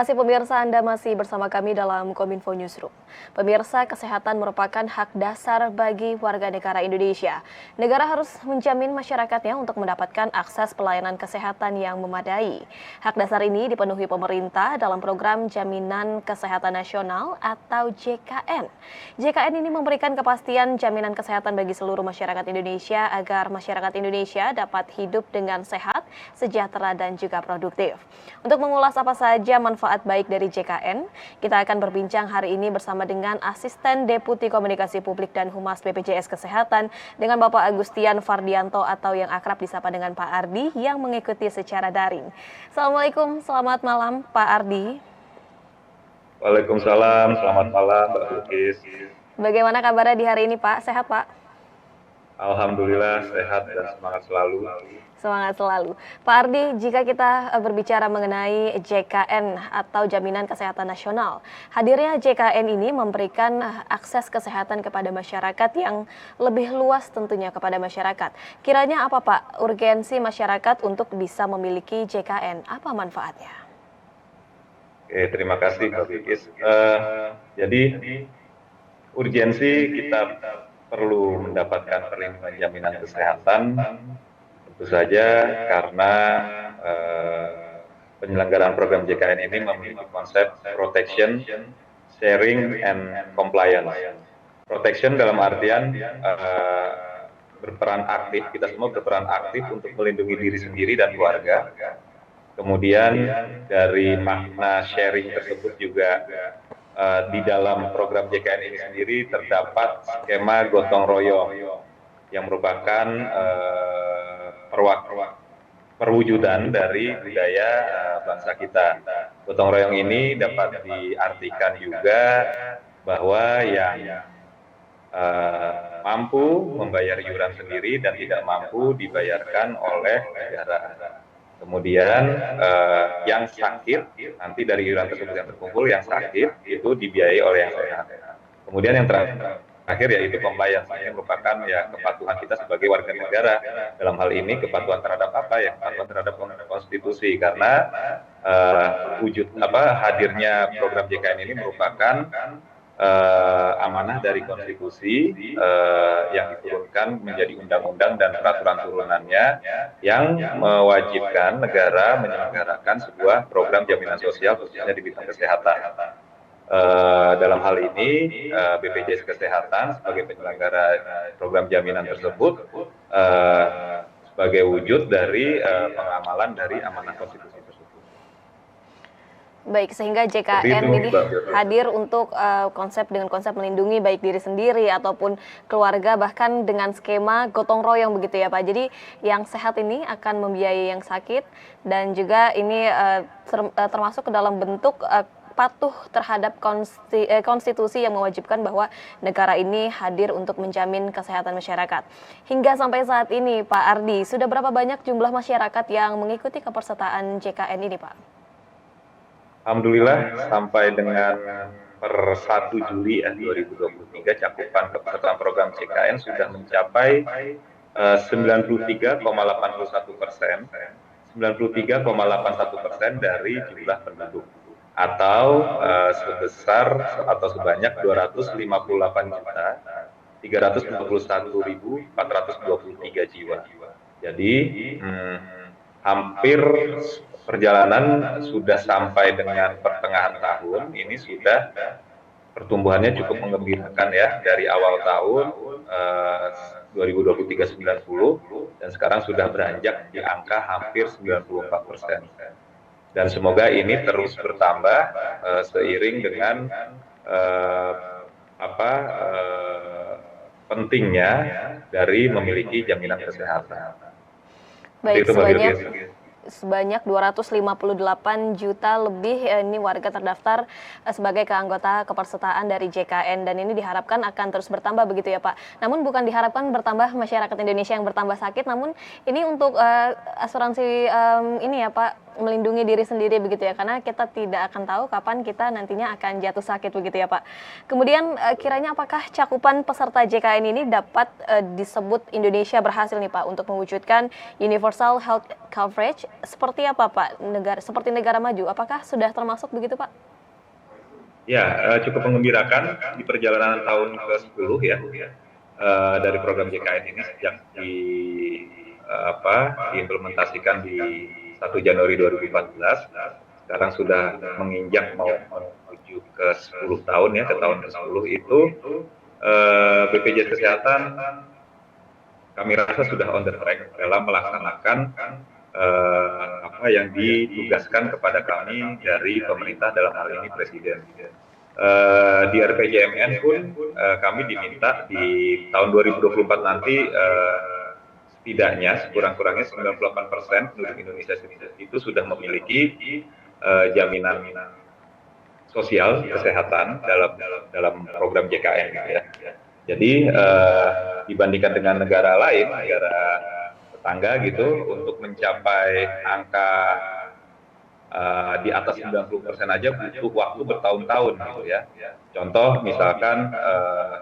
kasih pemirsa, Anda masih bersama kami dalam Kominfo Newsroom. Pemirsa, kesehatan merupakan hak dasar bagi warga negara Indonesia. Negara harus menjamin masyarakatnya untuk mendapatkan akses pelayanan kesehatan yang memadai. Hak dasar ini dipenuhi pemerintah dalam program Jaminan Kesehatan Nasional atau JKN. JKN ini memberikan kepastian jaminan kesehatan bagi seluruh masyarakat Indonesia agar masyarakat Indonesia dapat hidup dengan sehat, sejahtera, dan juga produktif. Untuk mengulas apa saja manfaat baik dari JKN, kita akan berbincang hari ini bersama dengan Asisten Deputi Komunikasi Publik dan Humas BPJS Kesehatan dengan Bapak Agustian Fardianto atau yang akrab disapa dengan Pak Ardi yang mengikuti secara daring. Assalamualaikum, selamat malam Pak Ardi. Waalaikumsalam, selamat malam Mbak Lukis. Bagaimana kabarnya di hari ini Pak? Sehat Pak? Alhamdulillah sehat dan semangat selalu. Semangat selalu. Pak Ardi, jika kita berbicara mengenai JKN atau Jaminan Kesehatan Nasional, hadirnya JKN ini memberikan akses kesehatan kepada masyarakat yang lebih luas tentunya kepada masyarakat. Kiranya apa Pak urgensi masyarakat untuk bisa memiliki JKN? Apa manfaatnya? Oke, terima kasih Mbak Lukis. Jadi urgensi kita perlu mendapatkan perlindungan jaminan kesehatan. Tentu saja karena penyelenggaraan program JKN ini memiliki konsep protection, sharing, and compliance. Protection dalam artian berperan aktif, kita semua berperan aktif untuk melindungi diri sendiri dan keluarga. Kemudian dari makna sharing tersebut juga di dalam program JKN ini sendiri terdapat skema gotong royong yang merupakan perwujudan dari budaya bangsa kita. Gotong royong ini dapat diartikan juga bahwa yang mampu membayar iuran sendiri dan tidak mampu dibayarkan oleh negara. Kemudian yang sakit, nanti dari iuran tersebut yang terkumpul, yang sakit itu dibiayai oleh yang sehat. Kemudian yang terakhir yaitu compliance, ini merupakan ya kepatuhan kita sebagai warga negara. Dalam hal ini kepatuhan terhadap apa ya? Kepatuhan terhadap konstitusi, karena hadirnya program JKN ini merupakan amanah dari konstitusi yang diturunkan menjadi undang-undang dan peraturan turunannya yang mewajibkan negara menyelenggarakan sebuah program jaminan sosial khususnya di bidang kesehatan. Dalam hal ini BPJS Kesehatan sebagai penyelenggara program jaminan tersebut sebagai wujud dari pengamalan dari amanah konstitusi tersebut. Baik, sehingga JKN ini hadir untuk konsep melindungi baik diri sendiri ataupun keluarga, bahkan dengan skema gotong royong begitu ya Pak. Jadi yang sehat ini akan membiayai yang sakit, dan juga ini termasuk ke dalam bentuk patuh terhadap konstitusi yang mewajibkan bahwa negara ini hadir untuk menjamin kesehatan masyarakat. Hingga sampai saat ini Pak Ardi, sudah berapa banyak jumlah masyarakat yang mengikuti kepesertaan JKN ini Pak? Alhamdulillah sampai dengan per 1 Juli 2023 cakupan kepesertaan program JKN sudah mencapai 93,81%, 93,81% dari jumlah penduduk, atau sebanyak 258.321.423 jiwa. Jadi hampir perjalanan sudah sampai dengan pertengahan tahun, ini sudah pertumbuhannya cukup menggembirakan ya, dari awal tahun 2023 90 dan sekarang sudah beranjak di angka hampir 94%. Dan semoga ini terus bertambah seiring dengan pentingnya dari memiliki jaminan kesehatan. Baik, sebanyak 258 juta lebih ini warga terdaftar sebagai keanggota kepesertaan dari JKN, dan ini diharapkan akan terus bertambah begitu ya Pak. Namun bukan diharapkan bertambah masyarakat Indonesia yang bertambah sakit, namun ini untuk asuransi ini ya Pak, melindungi diri sendiri begitu ya, karena kita tidak akan tahu kapan kita nantinya akan jatuh sakit begitu ya Pak. Kemudian kiranya apakah cakupan peserta JKN ini dapat disebut Indonesia berhasil nih Pak untuk mewujudkan universal health coverage seperti apa Pak? Seperti negara maju, apakah sudah termasuk begitu Pak? Ya, cukup menggembirakan di perjalanan tahun ke-10 ya dari program JKN ini sejak diimplementasikan di 1 Januari 2014, sekarang sudah menginjak mau menuju ke 10 tahun ya, ke tahun ke-10 itu BPJS Kesehatan kami rasa sudah on the track dalam melaksanakan apa yang ditugaskan kepada kami dari pemerintah, dalam hal ini Presiden. Di RPJMN pun kami diminta di tahun 2024 nanti setidaknya sekurang-kurangnya 98% penduduk Indonesia itu sudah memiliki jaminan sosial kesehatan dalam program JKN gitu ya. Jadi dibandingkan dengan negara lain, negara tetangga gitu, untuk mencapai angka di atas 90% aja butuh waktu bertahun-tahun gitu ya. Contoh misalkan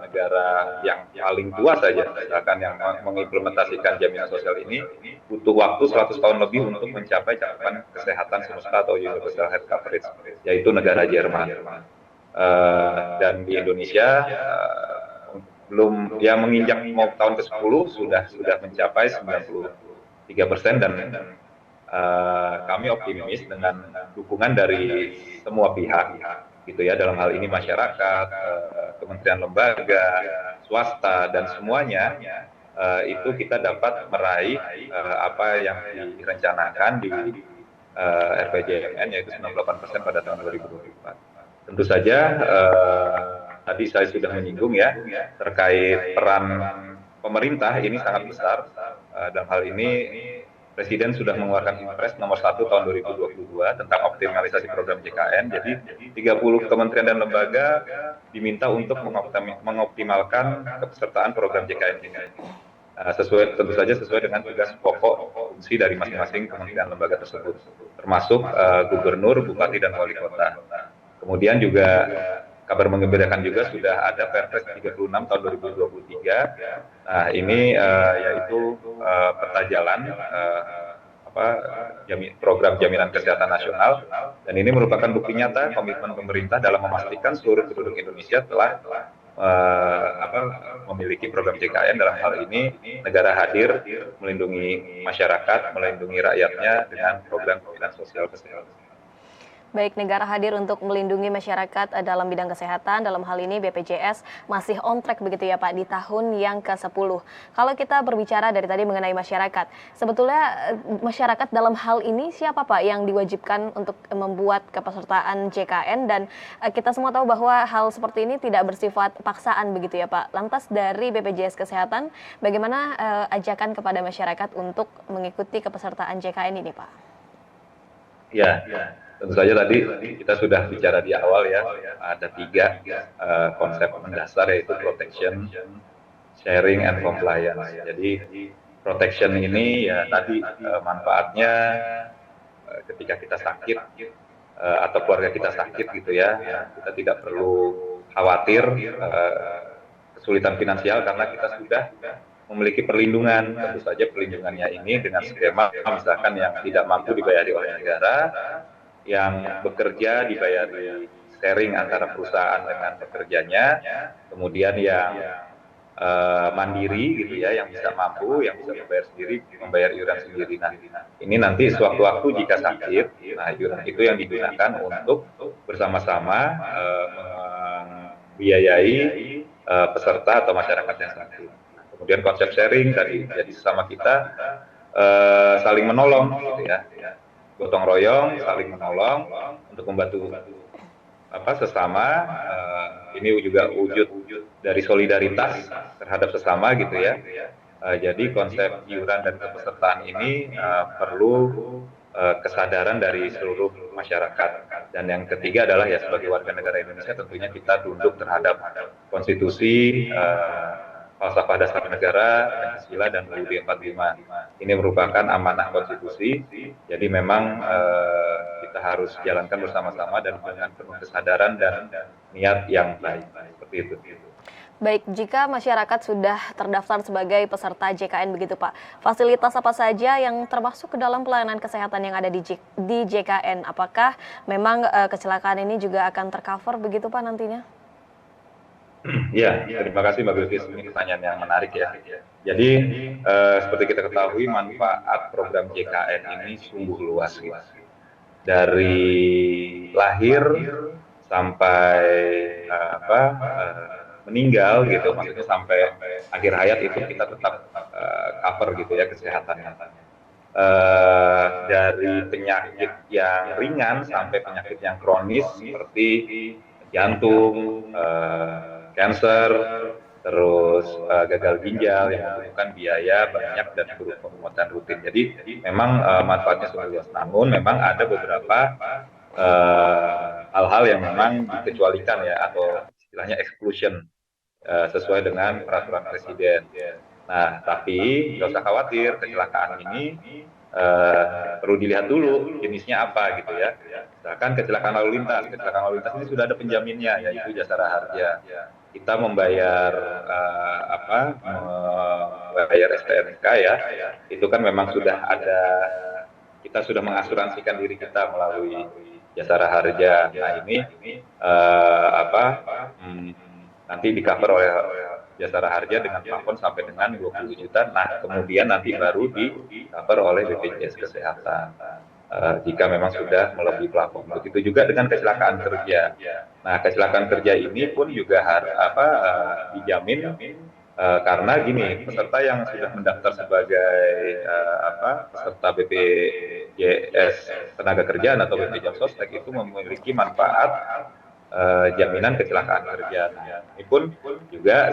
negara yang paling tua saja, misalkan yang mengimplementasikan jaminan sosial ini butuh waktu 100 tahun lebih untuk mencapai cakupan kesehatan semesta atau universal health coverage, yaitu negara Jerman. Dan di Indonesia belum ya menginjak mau tahun ke-10 sudah mencapai 93% dan kami optimis dengan dukungan dari semua pihak gitu ya, dalam hal ini masyarakat, kementerian lembaga, swasta dan semuanya, itu kita dapat meraih apa yang direncanakan di RPJMN, yaitu 98% pada tahun 2024. Tentu saja tadi saya sudah menyinggung ya terkait peran pemerintah ini sangat besar. Dalam hal ini Presiden sudah mengeluarkan Impres nomor 1 tahun 2022 tentang optimalisasi program JKN. Jadi 30 kementerian dan lembaga diminta untuk mengoptimalkan kepesertaan program JKN ini. Tentu saja sesuai dengan tugas pokok fungsi dari masing-masing kementerian lembaga tersebut, termasuk gubernur, bupati, dan wali kota. Kemudian juga kabar menggembirakan juga sudah ada Perpres 36 tahun 2023. Nah, ini yaitu peta jalan program jaminan kesehatan nasional, dan ini merupakan bukti nyata komitmen pemerintah dalam memastikan seluruh penduduk Indonesia telah memiliki program JKN. Dalam hal ini negara hadir melindungi masyarakat, melindungi rakyatnya dengan program jaminan sosial kesehatan. Baik, negara hadir untuk melindungi masyarakat dalam bidang kesehatan, dalam hal ini BPJS masih on track begitu ya Pak di tahun yang ke-10. Kalau kita berbicara dari tadi mengenai masyarakat, sebetulnya masyarakat dalam hal ini siapa Pak yang diwajibkan untuk membuat kepesertaan JKN, dan kita semua tahu bahwa hal seperti ini tidak bersifat paksaan begitu ya Pak. Lantas dari BPJS Kesehatan, bagaimana ajakan kepada masyarakat untuk mengikuti kepesertaan JKN ini Pak? Ya. Tentu saja tadi kita sudah bicara di awal ya, ada 3 konsep mendasar, yaitu protection, sharing, and compliance. Jadi protection ini ya tadi manfaatnya ketika kita sakit atau keluarga kita sakit gitu ya, kita tidak perlu khawatir kesulitan finansial karena kita sudah memiliki perlindungan. Tentu saja perlindungannya ini dengan skema misalkan yang tidak mampu dibayari oleh negara, yang bekerja dibayari sharing antara perusahaan dengan pekerjanya, kemudian yang mandiri gitu ya, yang bisa mampu, yang bisa membayar sendiri, membayar iuran sendiri. Nah, ini nanti sewaktu-waktu jika sakit, nah iuran itu yang digunakan untuk bersama-sama membiayai peserta atau masyarakat yang sakit. Kemudian konsep sharing tadi, jadi sesama kita saling menolong gitu ya. Gotong royong, saling menolong untuk membantu sesama. Ini juga wujud dari solidaritas terhadap sesama gitu ya. Jadi konsep iuran dan kepesertaan ini perlu kesadaran dari seluruh masyarakat. Dan yang ketiga adalah ya sebagai warga negara Indonesia tentunya kita tunduk terhadap konstitusi, falsafah dasar negara, Pancasila, dan UUD 45. Ini merupakan amanah konstitusi, jadi memang kita harus jalankan bersama-sama dan dengan penuh kesadaran dan niat yang baik. Seperti itu. Baik, jika masyarakat sudah terdaftar sebagai peserta JKN begitu Pak, fasilitas apa saja yang termasuk ke dalam pelayanan kesehatan yang ada di JKN? Apakah memang kecelakaan ini juga akan tercover begitu Pak nantinya? Ya, terima kasih Mbak Bilkis. Ini pertanyaan yang menarik ya. Jadi seperti kita ketahui manfaat program JKN ini sungguh luas gitu. Dari lahir sampai meninggal gitu, maksudnya sampai akhir hayat itu kita tetap cover gitu ya kesehatannya. Dari penyakit yang ringan sampai penyakit yang kronis seperti jantung, cancer, terus gagal ginjal yang membutuhkan biaya banyak dan perlu pengobatan rutin. Jadi memang manfaatnya sangat luas. Namun memang ada beberapa hal-hal yang memang dikecualikan ya, atau istilahnya exclusion sesuai dengan peraturan presiden. Nah, tapi nggak usah khawatir, kecelakaan ini perlu dilihat dulu jenisnya apa gitu ya. Misalkan kecelakaan lalu lintas ini sudah ada penjaminnya, yaitu Jasara Harja. Kita membayar membayar STNK ya, itu kan memang sudah ada, kita sudah mengasuransikan diri kita melalui Jasara Harja. Nah ini nanti di cover oleh Jasara Harja dengan plafon sampai dengan 20 juta. Nah, kemudian nanti baru di cover oleh BPJS Kesehatan. Jika memang sudah melebihi plafon. Begitu juga dengan kecelakaan kerja. Nah, kecelakaan kerja ini pun juga dijamin karena gini, peserta yang sudah mendaftar sebagai peserta BPJS Tenaga Kerjaan atau BPJS Sostek itu memiliki manfaat jaminan kecelakaan kerja. Nah, ini pun juga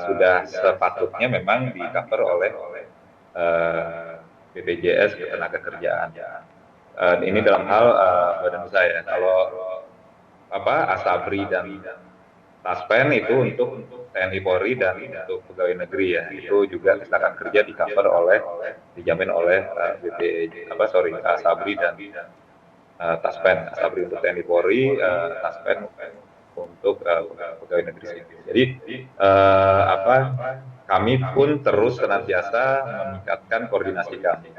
sudah sepatutnya memang di cover oleh BPJS Ketenagakerjaan. Ini dalam hal badan usaha ya. Kalau Asabri dan Taspen itu untuk TNI Polri dan untuk pegawai negeri ya, itu juga kecelakaan kerja di cover oleh, dijamin oleh Asabri dan Taspen. Asabri untuk TNI Polri, Taspen untuk pegawai negeri sipil. Jadi kami pun terus senantiasa meningkatkan koordinasi kami.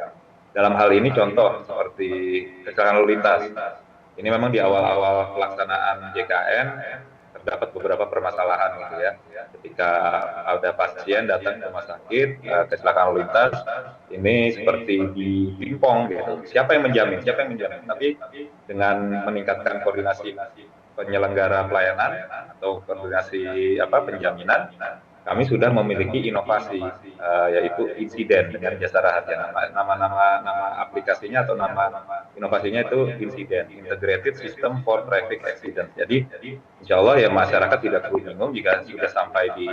Dalam hal ini contoh seperti kecelakaan lalu lintas. Ini memang di awal-awal pelaksanaan JKN terdapat beberapa permasalahan gitu ya. Ketika ada pasien datang ke rumah sakit kecelakaan lalu lintas, ini seperti di pingpong gitu. Siapa yang menjamin? Tapi dengan meningkatkan koordinasi penyelenggara pelayanan atau koordinasi penjaminan, kami sudah memiliki inovasi yaitu insiden dengan Jasara Harja. Nama aplikasinya atau nama inovasinya itu insiden, Integrated System for Traffic Accident. Jadi insya Allah ya masyarakat tidak perlu bingung jika sudah sampai di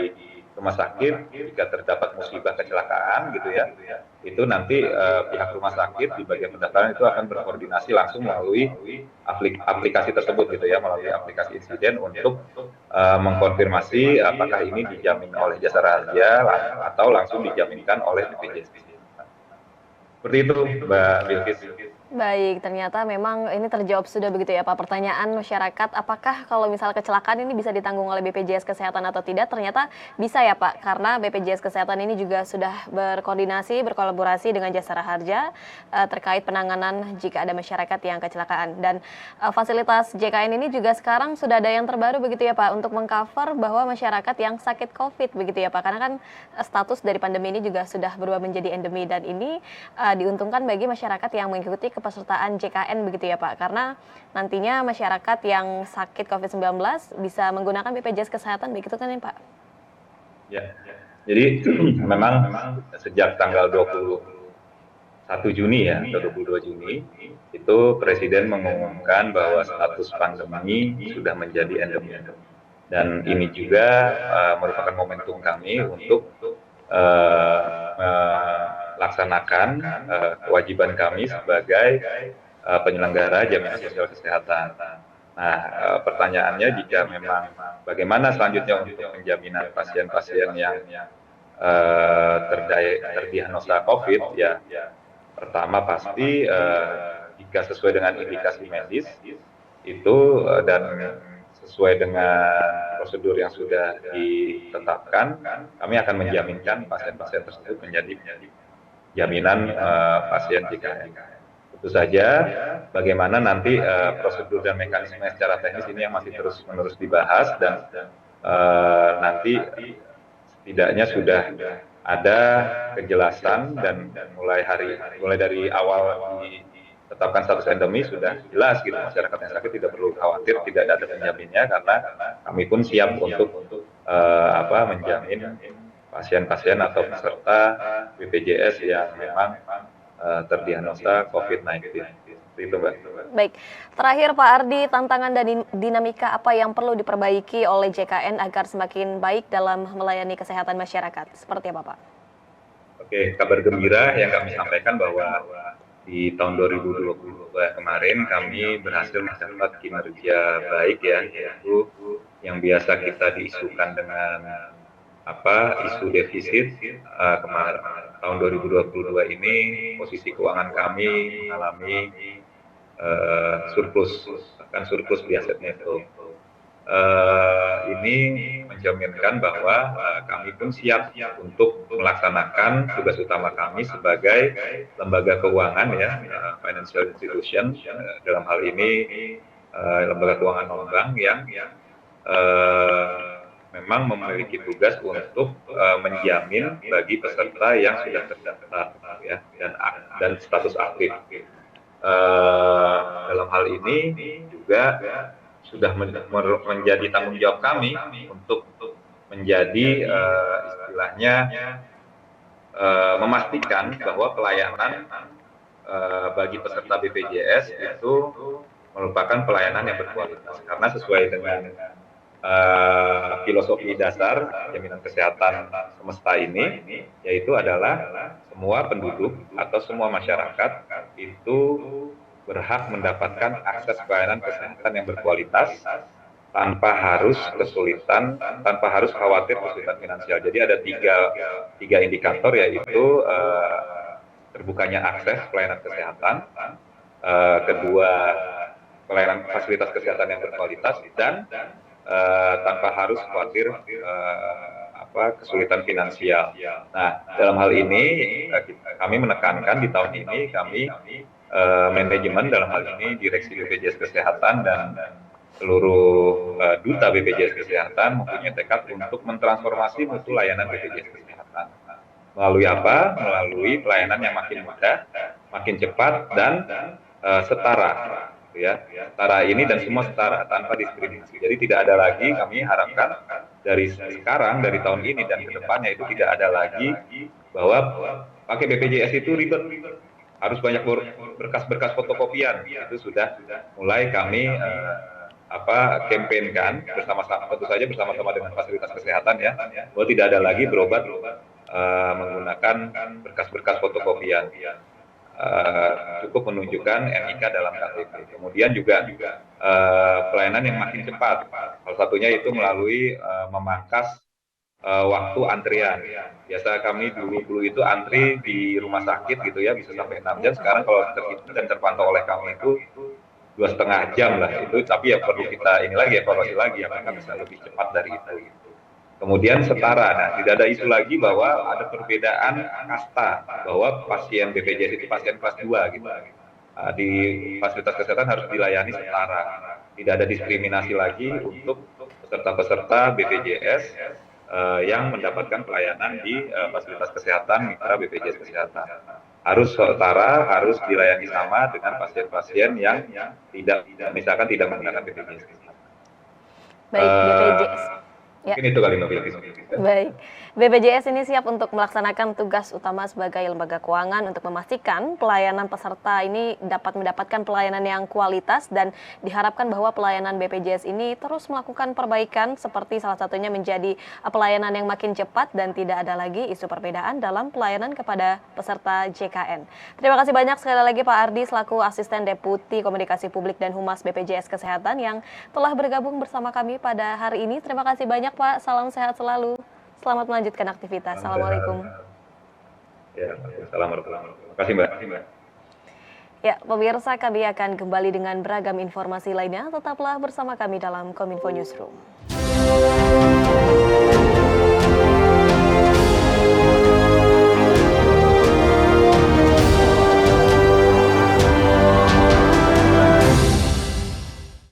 rumah sakit, jika terdapat musibah kecelakaan gitu ya, itu nanti pihak rumah sakit di bagian pendaftaran itu akan berkoordinasi langsung melalui aplikasi tersebut gitu ya, melalui aplikasi insiden untuk mengkonfirmasi apakah ini dijamin oleh Jasara Harja atau langsung dijaminkan oleh BPJS. Seperti itu Mbak Bilkis. Baik, ternyata memang ini terjawab sudah begitu ya Pak. Pertanyaan masyarakat, apakah kalau misal kecelakaan ini bisa ditanggung oleh BPJS Kesehatan atau tidak? Ternyata bisa ya Pak, karena BPJS Kesehatan ini juga sudah berkoordinasi, berkolaborasi dengan Jasara Harja terkait penanganan jika ada masyarakat yang kecelakaan. Dan fasilitas JKN ini juga sekarang sudah ada yang terbaru begitu ya Pak, untuk mengcover bahwa masyarakat yang sakit COVID begitu ya Pak. Karena kan status dari pandemi ini juga sudah berubah menjadi endemi, dan ini diuntungkan bagi masyarakat yang mengikuti kepesertaan JKN begitu ya Pak, karena nantinya masyarakat yang sakit COVID-19 bisa menggunakan BPJS Kesehatan begitu kan ya Pak? Ya, jadi memang sejak tanggal 21 Juni ya, atau 22 Juni, itu Presiden mengumumkan bahwa status pandemi sudah menjadi endemi. Dan ini juga merupakan momentum kami untuk melaksanakan kewajiban kami sebagai penyelenggara jaminan sosial kesehatan. Nah, pertanyaannya jika memang bagaimana selanjutnya untuk penjaminan pasien-pasien yang terdiagnosa COVID, ya pertama pasti jika sesuai dengan indikasi medis itu dan sesuai dengan prosedur yang sudah ditetapkan, kami akan menjaminkan pasien-pasien tersebut menjadi jaminan pasien JKN. Tentu saja bagaimana nanti prosedur dan mekanisme secara teknis ini yang masih terus-menerus dibahas, dan nanti setidaknya sudah ada kejelasan, dan mulai dari awal ditetapkan status endemi sudah jelas gitu, masyarakat yang sakit tidak perlu khawatir, tidak ada penjaminnya, karena kami pun siap untuk menjamin pasien-pasien atau peserta BPJS yang memang terdiagnosa COVID-19. Itu, Mbak. Baik, terakhir Pak Ardi, tantangan dan dinamika apa yang perlu diperbaiki oleh JKN agar semakin baik dalam melayani kesehatan masyarakat? Seperti apa, Pak? Oke, kabar gembira yang kami sampaikan bahwa di tahun 2022 kemarin kami berhasil mencatat kinerja baik, ya, yaitu yang biasa kita diisukan dengan isu defisit. Kemarin tahun 2022 ini posisi keuangan kami mengalami surplus, bahkan surplus di aset neto. Ini menjaminkan bahwa kami pun siap untuk melaksanakan tugas utama kami sebagai lembaga keuangan, ya, financial institution, dalam hal ini lembaga keuangan non-bank yang memang memiliki tugas untuk menjamin bagi peserta yang sudah terdaftar, ya, dan status aktif. Dalam hal ini juga sudah menjadi tanggung jawab kami untuk menjadi istilahnya memastikan bahwa pelayanan bagi peserta BPJS itu merupakan pelayanan yang berkualitas, karena sesuai dengan filosofi dasar jaminan kesehatan semesta ini, yaitu adalah semua penduduk atau semua masyarakat itu berhak mendapatkan akses pelayanan kesehatan yang berkualitas tanpa harus tanpa harus khawatir kesulitan finansial. Jadi ada tiga indikator, yaitu terbukanya akses pelayanan kesehatan, kedua pelayanan fasilitas kesehatan yang berkualitas, dan tanpa harus khawatir kesulitan finansial. Nah, dalam hal ini kami menekankan di tahun ini manajemen, dalam hal ini Direksi BPJS Kesehatan dan seluruh duta BPJS Kesehatan mempunyai tekad untuk mentransformasi mutu layanan BPJS Kesehatan. Melalui apa? Melalui pelayanan yang makin mudah, makin cepat, dan setara. Ya, setara ini dan semua setara tanpa diskriminasi. Jadi tidak ada lagi, kami harapkan dari sekarang, dari tahun ini dan ke depannya itu tidak ada lagi bahwa pakai BPJS itu ribet, harus banyak berkas-berkas fotokopian. Itu sudah mulai kami kampanyekan bersama-sama, tentu saja bersama-sama dengan fasilitas kesehatan, ya, bahwa tidak ada lagi berobat menggunakan berkas-berkas fotokopian. Cukup menunjukkan NIK dalam KTP. Kemudian juga pelayanan yang makin cepat. Salah satunya itu melalui memangkas waktu antrian. Biasa kami dulu itu antri di rumah sakit gitu, ya, bisa sampai 6 jam. Sekarang kalau terhitung dan terpantau oleh kami itu 2,5 jam lah itu. Tapi ya perlu kita evaluasi lagi apakah bisa lebih cepat dari itu. Kemudian setara, nah tidak ada isu lagi bahwa ada perbedaan kasta, bahwa pasien BPJS itu pasien kelas 2 gitu. Di fasilitas kesehatan harus dilayani setara, tidak ada diskriminasi lagi untuk peserta-peserta BPJS yang mendapatkan pelayanan di fasilitas kesehatan mitra BPJS Kesehatan. Harus setara, harus dilayani sama dengan pasien-pasien yang tidak menggunakan BPJS Kesehatan. Baik, BPJS. Ya. Mungkin itu kali Mbak Bilkis. Baik, BPJS ini siap untuk melaksanakan tugas utama sebagai lembaga keuangan untuk memastikan pelayanan peserta ini dapat mendapatkan pelayanan yang kualitas dan diharapkan bahwa pelayanan BPJS ini terus melakukan perbaikan seperti salah satunya menjadi pelayanan yang makin cepat dan tidak ada lagi isu perbedaan dalam pelayanan kepada peserta JKN. Terima kasih banyak sekali lagi Pak Ardi selaku Asisten Deputi Komunikasi Publik dan Humas BPJS Kesehatan yang telah bergabung bersama kami pada hari ini. Terima kasih banyak Pak, salam sehat selalu. Selamat melanjutkan aktivitas. Assalamualaikum. Ya, assalamualaikum. Terima kasih Mbak. Ya, pemirsa, kami akan kembali dengan beragam informasi lainnya. Tetaplah bersama kami dalam Kominfo Newsroom.